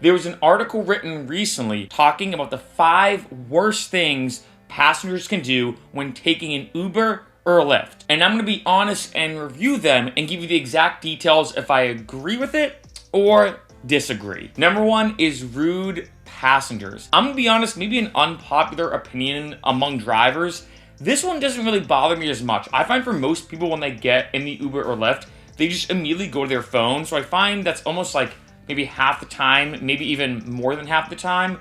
There was an article written recently talking about the 5 worst things passengers can do when taking an Uber or a Lyft. And I'm going to be honest and review them and give you the exact details if I agree with it or disagree. Number 1 is rude passengers. I'm going to be honest, maybe an unpopular opinion among drivers. This one doesn't really bother me as much. I find for most people when they get in the Uber or Lyft, they just immediately go to their phone. So I find that's almost like maybe half the time, maybe even more than half the time.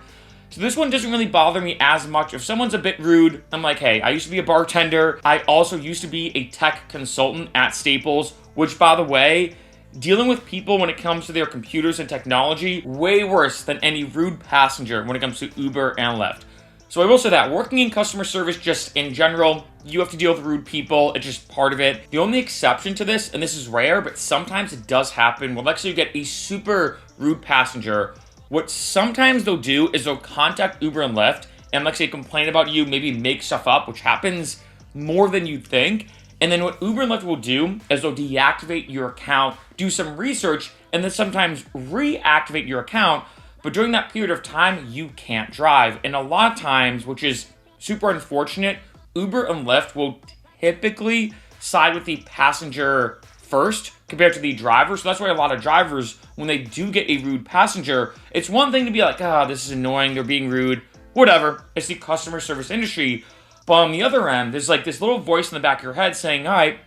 So this one doesn't really bother me as much. If someone's a bit rude, I'm like, hey, I used to be a bartender. I also used to be a tech consultant at Staples, which, by the way, dealing with people when it comes to their computers and technology, way worse than any rude passenger when it comes to Uber and Lyft. So I will say that working in customer service just in general, you have to deal with rude people. It's just part of it. The only exception to this, and this is rare, but sometimes it does happen, well, let's say you get a super rude passenger. What sometimes they'll do is they'll contact Uber and Lyft and, let's say, complain about you, maybe make stuff up, which happens more than you'd think. And then what Uber and Lyft will do is they'll deactivate your account, do some research, and then sometimes reactivate your account. But during that period of time, you can't drive. And a lot of times, which is super unfortunate, Uber and Lyft will typically side with the passenger first compared to the driver. So that's why a lot of drivers, when they do get a rude passenger, it's one thing to be like, this is annoying, they're being rude, whatever. It's the customer service industry. But on the other end, there's like this little voice in the back of your head saying, all right,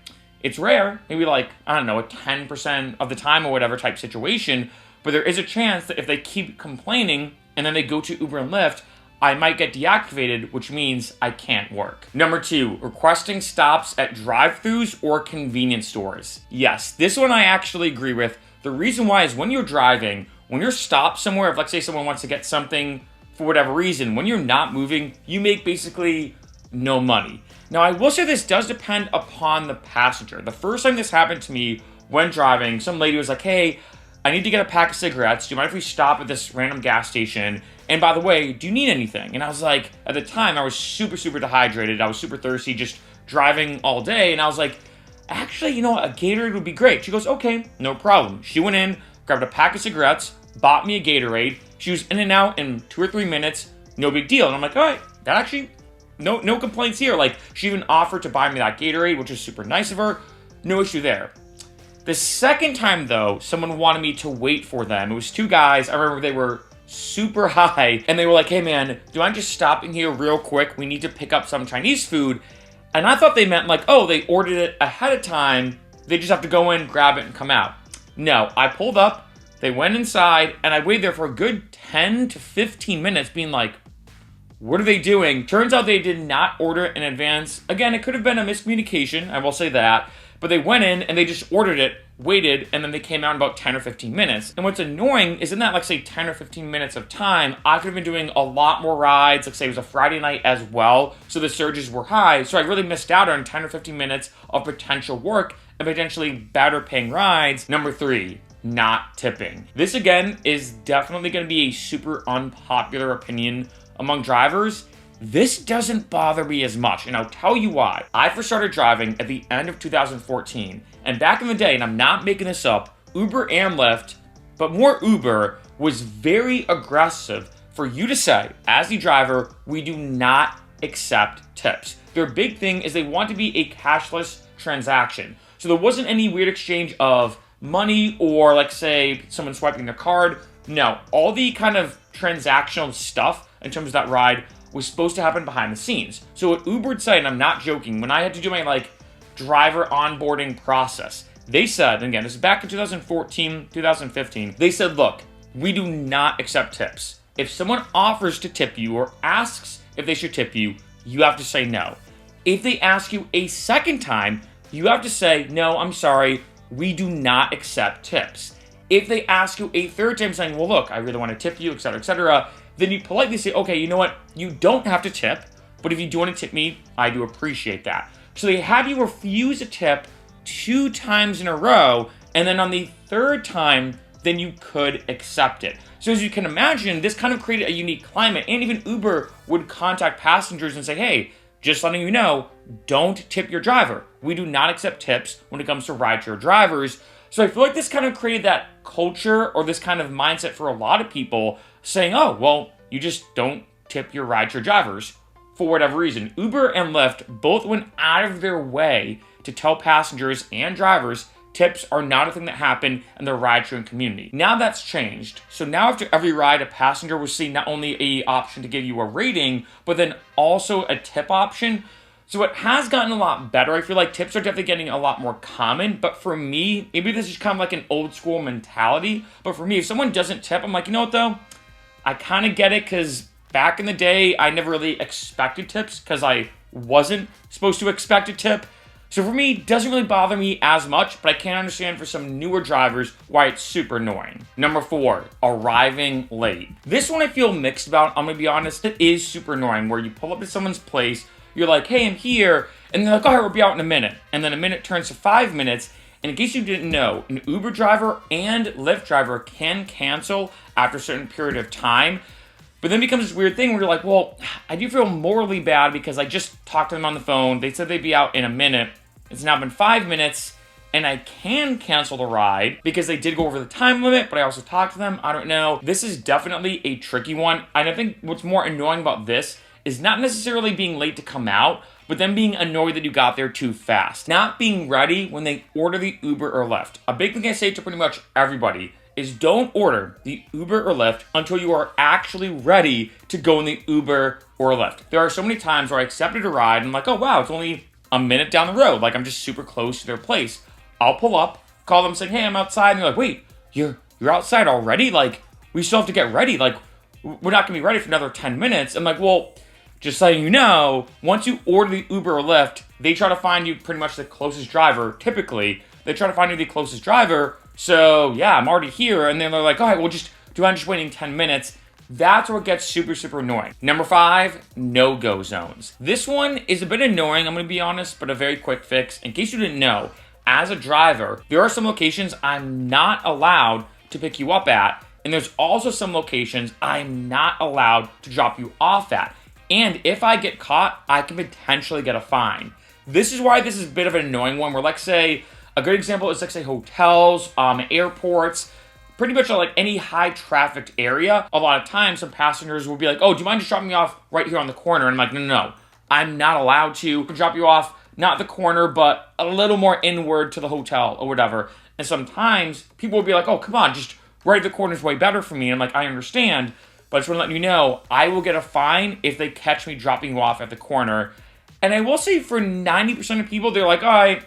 it's rare, maybe like, I don't know, a 10% of the time or whatever type situation. But there is a chance that if they keep complaining and then they go to Uber and Lyft, I might get deactivated, which means I can't work. Number 2, requesting stops at drive-thrus or convenience stores. Yes, this one I actually agree with. The reason why is when you're driving, when you're stopped somewhere, if let's say someone wants to get something for whatever reason, when you're not moving, you make basically no money. Now, I will say this does depend upon the passenger. The first time this happened to me when driving, some lady was like, hey, I need to get a pack of cigarettes. Do you mind if we stop at this random gas station? And by the way, do you need anything? And I was like, at the time, I was super, super dehydrated. I was super thirsty, just driving all day. And I was like, actually, you know what? A Gatorade would be great. She goes, okay, no problem. She went in, grabbed a pack of cigarettes, bought me a Gatorade. She was in and out in 2 or 3 minutes. No big deal. And I'm like, all right, that actually, no complaints here. Like, she even offered to buy me that Gatorade, which was super nice of her. No issue there. The second time, though, someone wanted me to wait for them. It was 2 guys. I remember they were super high, and they were like, hey, man, do you mind just stopping here real quick? We need to pick up some Chinese food. And I thought they meant like, oh, they ordered it ahead of time. They just have to go in, grab it, and come out. No, I pulled up, they went inside, and I waited there for a good 10 to 15 minutes being like, what are they doing? Turns out they did not order it in advance. Again, it could have been a miscommunication, I will say that. But they went in and they just ordered it, waited, and then they came out in about 10 or 15 minutes. And what's annoying is in that, like, say, 10 or 15 minutes of time, I could have been doing a lot more rides. Like, say, it was a Friday night as well, so the surges were high. So I really missed out on 10 or 15 minutes of potential work and potentially better paying rides. Number 3, not tipping. This, again, is definitely going to be a super unpopular opinion among drivers. This doesn't bother me as much, and I'll tell you why. I first started driving at the end of 2014, and back in the day, and I'm not making this up, Uber and Lyft, but more Uber, was very aggressive for you to say, as the driver, we do not accept tips. Their big thing is they want to be a cashless transaction. So there wasn't any weird exchange of money or, like, say, someone swiping their card. No, all the kind of transactional stuff in terms of that ride was supposed to happen behind the scenes. So what Uber would say, and I'm not joking, when I had to do my like driver onboarding process, they said, and again, this is back in 2014, 2015, they said, look, we do not accept tips. If someone offers to tip you or asks if they should tip you, you have to say no. If they ask you a second time, you have to say, no, I'm sorry, we do not accept tips. If they ask you a third time saying, well, look, I really want to tip you, etc., then you politely say, okay, you know what? You don't have to tip, but if you do want to tip me, I do appreciate that. So they had you refuse a tip 2 times in a row, and then on the third time, then you could accept it. So as you can imagine, this kind of created a unique climate, and even Uber would contact passengers and say, hey, just letting you know, don't tip your driver. We do not accept tips when it comes to rideshare drivers. So I feel like this kind of created that culture or this kind of mindset for a lot of people saying, oh, well, you just don't tip your rideshare drivers for whatever reason. Uber and Lyft both went out of their way to tell passengers and drivers tips are not a thing that happen in the ride-sharing community. Now that's changed. So now after every ride, a passenger will see not only a option to give you a rating, but then also a tip option. So it has gotten a lot better. I feel like tips are definitely getting a lot more common. But for me, maybe this is kind of like an old school mentality. But for me, if someone doesn't tip, I'm like, you know what though? I kind of get it because back in the day, I never really expected tips because I wasn't supposed to expect a tip. So for me, it doesn't really bother me as much, but I can understand for some newer drivers why it's super annoying. Number 4, arriving late. This one I feel mixed about, I'm gonna be honest. It is super annoying where you pull up to someone's place, you're like, hey, I'm here, and they're like, all right, we'll be out in a minute. And then a minute turns to 5 minutes, and in case you didn't know, an Uber driver and Lyft driver can cancel after a certain period of time. But then it becomes this weird thing where you're like, well, I do feel morally bad because I just talked to them on the phone. They said they'd be out in a minute. It's now been 5 minutes, and I can cancel the ride because they did go over the time limit, but I also talked to them. I don't know. This is definitely a tricky one. And I think what's more annoying about this is not necessarily being late to come out, but then being annoyed that you got there too fast. Not being ready when they order the Uber or Lyft. A big thing I say to pretty much everybody is don't order the Uber or Lyft until you are actually ready to go in the Uber or Lyft. There are so many times where I accepted a ride and I'm like, oh wow, it's only a minute down the road. Like I'm just super close to their place. I'll pull up, call them saying, hey, I'm outside. And they're like, wait, you're outside already? Like we still have to get ready. Like we're not gonna be ready for another 10 minutes. I'm like, well, just letting you know, once you order the Uber or Lyft, they try to find you pretty much the closest driver. Typically, they try to find you the closest driver. So yeah, I'm already here. And then they're like, all right, well, do you mind just waiting 10 minutes? That's what gets super, super annoying. Number 5, no-go zones. This one is a bit annoying, I'm gonna be honest, but a very quick fix. In case you didn't know, as a driver, there are some locations I'm not allowed to pick you up at, and there's also some locations I'm not allowed to drop you off at. And if I get caught, I can potentially get a fine. This is why this is a bit of an annoying one, where let's say, a good example is like say hotels, airports, pretty much like any high trafficked area. A lot of times some passengers will be like, oh, do you mind just dropping me off right here on the corner? And I'm like, no, I'm not allowed to drop you off, not the corner, but a little more inward to the hotel or whatever. And sometimes people will be like, oh, come on, just right at the corner is way better for me. And I'm like, I understand, but I just want to let you know, I will get a fine if they catch me dropping you off at the corner. And I will say for 90% of people, they're like, all right,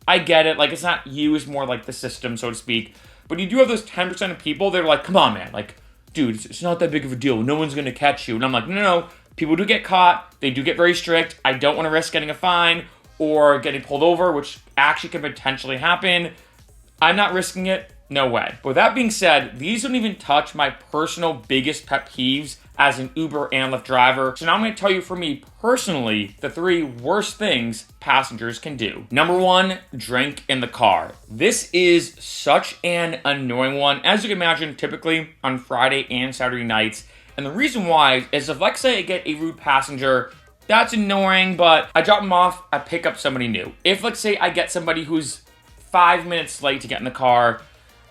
I get it. Like, it's not you, it's more like the system, so to speak. But you do have those 10% of people that are like, come on, man. Like, dude, it's not that big of a deal. No one's going to catch you. And I'm like, no. People do get caught. They do get very strict. I don't want to risk getting a fine or getting pulled over, which actually could potentially happen. I'm not risking it. No way. But with that being said, these don't even touch my personal biggest pet peeves as an Uber and Lyft driver. So now I'm going to tell you for me personally, the 3 worst things passengers can do. Number 1, drink in the car. This is such an annoying one. As you can imagine, typically on Friday and Saturday nights. And the reason why is if, let's say I get a rude passenger, that's annoying, but I drop them off, I pick up somebody new. If, let's say I get somebody who's 5 minutes late to get in the car,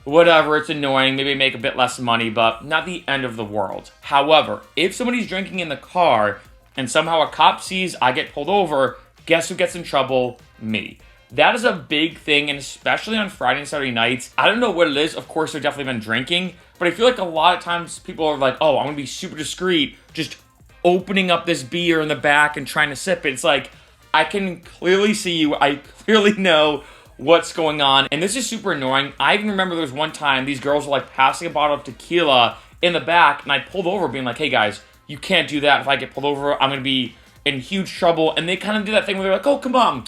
whatever, it's annoying, maybe I make a bit less money, but not the end of the world. However, if somebody's drinking in the car and somehow a cop sees I get pulled over, guess who gets in trouble? Me. That is a big thing, and especially on Friday and Saturday nights. I don't know what it is. Of course, they've definitely been drinking, but I feel like a lot of times people are like, oh, I'm going to be super discreet, just opening up this beer in the back and trying to sip it. It's like, I can clearly see you. I clearly know what's going on, and this is super annoying. I even remember there was one time these girls were like passing a bottle of tequila in the back, and I pulled over being like, hey guys, you can't do that. If I get pulled over, I'm gonna be in huge trouble. And they kind of do that thing where they're like, oh, come on,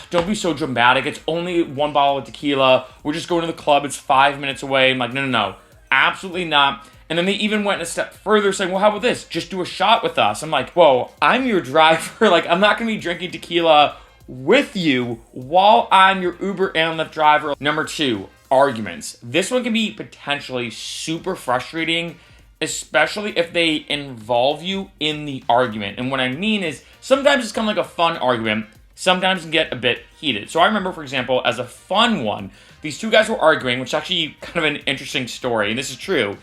don't be so dramatic. It's only 1 bottle of tequila. We're just going to the club. It's 5 minutes away. I'm like, no, absolutely not. And then they even went a step further saying, well, how about this? Just do a shot with us. I'm like, whoa, I'm your driver. Like, I'm not gonna be drinking tequila with you while I'm your Uber and Lyft driver. Number 2, arguments. This one can be potentially super frustrating, especially if they involve you in the argument. And what I mean is sometimes it's kind of like a fun argument. Sometimes it can get a bit heated. So I remember, for example, as a fun one, these two guys were arguing, which is actually kind of an interesting story, and this is true.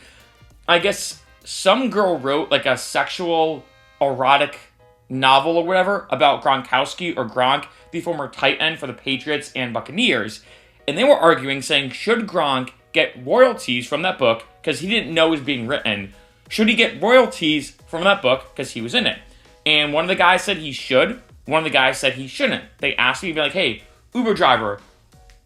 I guess some girl wrote like a sexual, erotic novel or whatever about Gronkowski, or Gronk, the former tight end for the Patriots and Buccaneers. And they were arguing, saying, should Gronk get royalties from that book because he didn't know it was being written? Should he get royalties from that book because he was in it? And one of the guys said he should. One of the guys said he shouldn't. They asked me to be like, hey, Uber driver,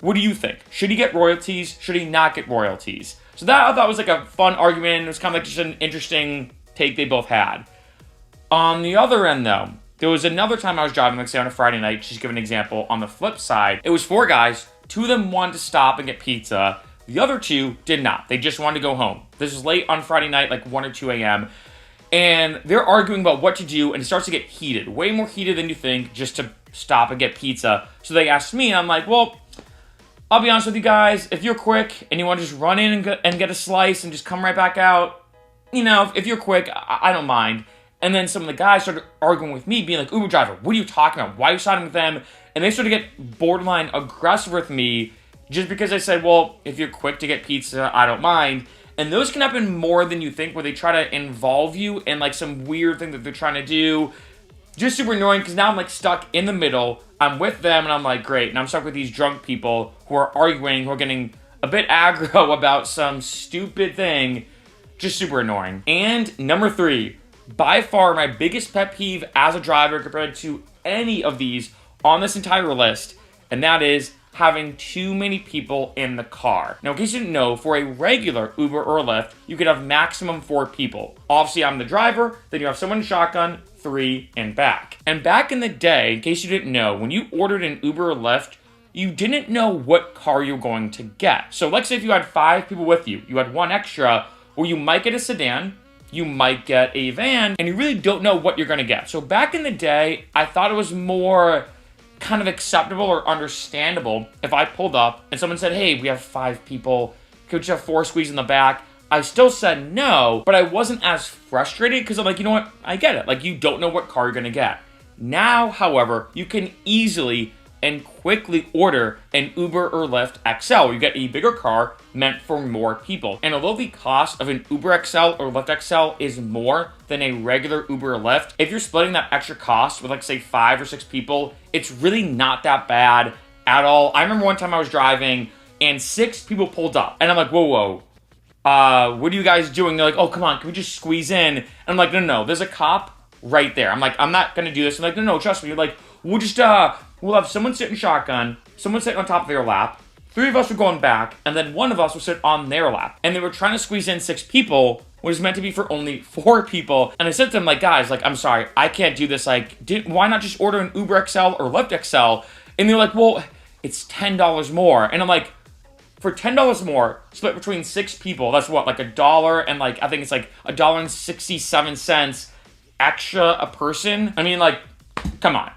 what do you think? Should he get royalties? Should he not get royalties? So that I thought was like a fun argument. It was kind of like just an interesting take they both had. On the other end, though, there was another time I was driving, like say on a Friday night, just to give an example. On the flip side, it was 4 guys. 2 of them wanted to stop and get pizza. The other 2 did not. They just wanted to go home. This was late on Friday night, like 1 or 2 a.m. And they're arguing about what to do, and it starts to get heated. Way more heated than you think, just to stop and get pizza. So they asked me, and I'm like, well, I'll be honest with you guys. If you're quick and you want to just run in and get a slice and just come right back out, you know, if you're quick, I don't mind. And then some of the guys started arguing with me, being like, Uber driver, what are you talking about? Why are you siding with them? And they started to get borderline aggressive with me just because I said, well, if you're quick to get pizza, I don't mind. And those can happen more than you think, where they try to involve you in like some weird thing that they're trying to do. Just super annoying, because now I'm like stuck in the middle. I'm with them and I'm like, great. And I'm stuck with these drunk people who are arguing, who are getting a bit aggro about some stupid thing. Just super annoying. And number 3, by far my biggest pet peeve as a driver compared to any of these on this entire list, and that is having too many people in the car. Now, in case you didn't know, for a regular Uber or Lyft, you could have maximum 4 people. Obviously, I'm the driver, then you have someone in shotgun, 3 in back. And back in the day, in case you didn't know, when you ordered an Uber or Lyft, you didn't know what car you were going to get. So let's say if you had 5 people with you, you had 1 extra, or you might get a sedan, you might get a van, and you really don't know what you're going to get. So back in the day, I thought it was more kind of acceptable or understandable if I pulled up and someone said, hey, we have 5 people, could you have 4 squeeze in the back? I still said no, but I wasn't as frustrated because I'm like, you know what? I get it. Like, you don't know what car you're going to get. Now, however, you can easily and quickly order an Uber or Lyft XL, where you get a bigger car meant for more people. And although the cost of an Uber XL or Lyft XL is more than a regular Uber or Lyft, if you're splitting that extra cost with, like, say 5 or 6 people, it's really not that bad at all. I remember one time I was driving and 6 people pulled up, and I'm like, whoa, what are you guys doing? They're like, oh, come on, can we just squeeze in? And I'm like, no, there's a cop right there. I'm like, I'm not gonna do this. I'm like, no, trust me. You're like, we'll just, we'll have someone sit in shotgun, someone sitting on top of their lap, 3 of us were going back, and then 1 of us would sit on their lap. And they were trying to squeeze in 6 people, which is meant to be for only 4 people. And I said to them, like, guys, like, I'm sorry, I can't do this. Like, why not just order an Uber XL or Lyft XL? And they're like, well, it's $10 more. And I'm like, for $10 more, split between 6 people, that's what, like $1, and like, I think it's like $1.67 extra a person? I mean, like, come on.